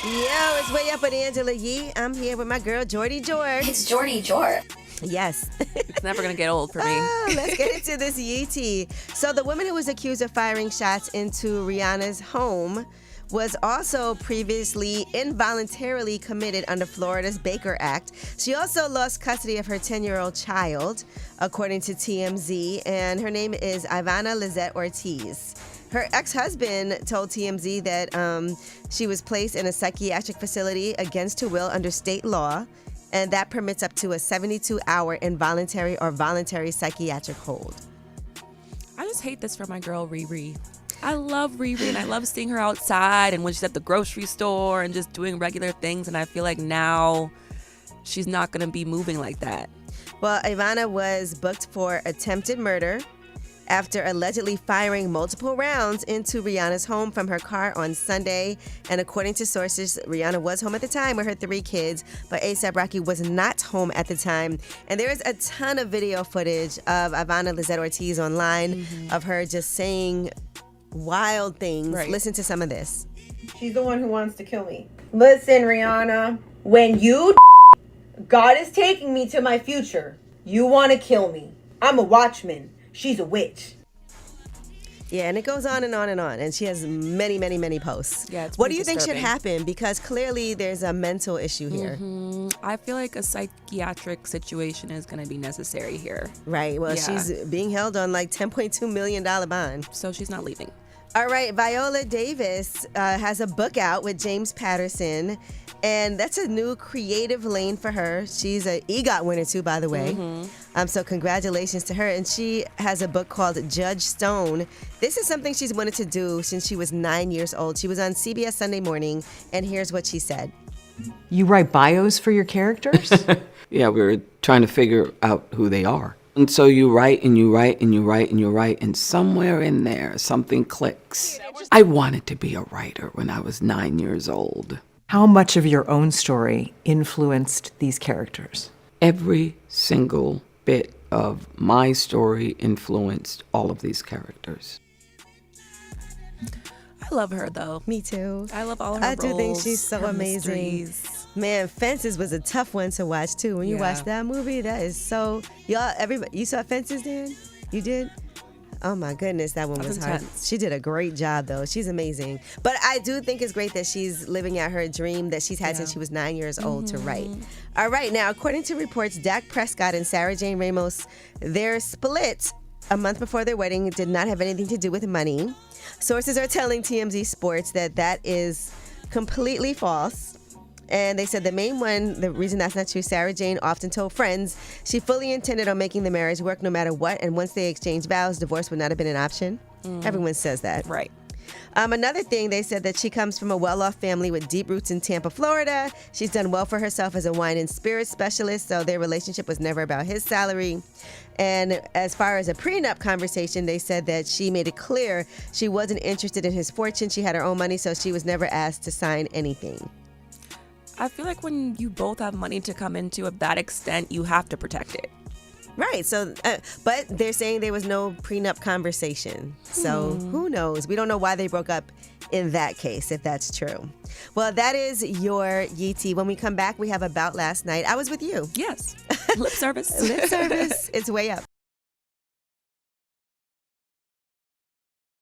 Yo, it's Way Up with Angela Yee. I'm here with my girl, Jordy George. It's Jordy George. Yes. It's never going to get old for me. Let's get into this Yee tea. So the woman who was accused of firing shots into Rihanna's home was also previously involuntarily committed under Florida's Baker Act. She also lost custody of her 10-year-old child, according to TMZ, and her name is Ivana Lizette Ortiz. Her ex-husband told TMZ that she was placed in a psychiatric facility against her will under state law, and that permits up to a 72-hour involuntary or voluntary psychiatric hold. I just hate this for my girl, Riri. I love Riri, and I love seeing her outside and when she's at the grocery store and just doing regular things, and I feel like now she's not going to be moving like that. Well, Ivana was booked for attempted murder after allegedly firing multiple rounds into Rihanna's home from her car on Sunday. And according to sources, Rihanna was home at the time with her 3 kids, but A$AP Rocky was not home at the time. And there is a ton of video footage of Ivana Lizette Ortiz online of her just saying wild things. Right. Listen to some of this. She's the one who wants to kill me. Listen, Rihanna, when you God is taking me to my future, you want to kill me. I'm a watchman. She's a witch. Yeah, and it goes on and on and on. And she has many, many, many posts. Yeah, it's what do pretty you think should disturbing. happen? Because clearly there's a mental issue here. I feel like a psychiatric situation is going to be necessary here. Right. Well, Yeah. she's being held on like $10.2 million bond. So she's not leaving. All right. Viola Davis has a book out with James Patterson. And that's a new creative lane for her. She's an EGOT winner, too, by the way. So congratulations to her. And she has a book called Judge Stone. This is something she's wanted to do since she was 9 years old. She was on CBS Sunday Morning, and here's what she said. You write bios for your characters? Yeah, we were trying to figure out who they are. And so you write and you write and you write and you write, and somewhere in there, something clicks. I wanted to be a writer when I was 9 years old. How much of your own story influenced these characters? Every single bit of my story influenced all of these characters. I love her, though. Me too. I love all her I roles. do think she's so her amazing. mysteries. Man, Fences was a tough one to watch too. When you Yeah. watch that movie, that is so everybody. You saw Fences, Dan? You did? Oh my goodness, that one was That's hard. intense. She did a great job though. She's amazing. But I do think it's great that she's living out her dream that she's had since she was 9 years old to write. All right, now according to reports, Dak Prescott and Sarah Jane Ramos, their split a month before their wedding did not have anything to do with money. Sources are telling TMZ Sports that is completely false. And they said the reason that's not true, Sarah Jane often told friends she fully intended on making the marriage work no matter what. And once they exchanged vows, divorce would not have been an option. Everyone says that. Right. Another thing, they said that she comes from a well-off family with deep roots in Tampa, Florida. She's done well for herself as a wine and spirit specialist, so their relationship was never about his salary. And as far as a prenup conversation, they said that she made it clear she wasn't interested in his fortune. She had her own money, so she was never asked to sign anything. I feel like when you both have money to come into of that extent, you have to protect it. Right. So, but they're saying there was no prenup conversation. So who knows? We don't know why they broke up in that case, if that's true. Well, that is your Yee tea. When we come back, we have About Last Night. I was with you. Yes. Lip service. Lip service. It's Way Up.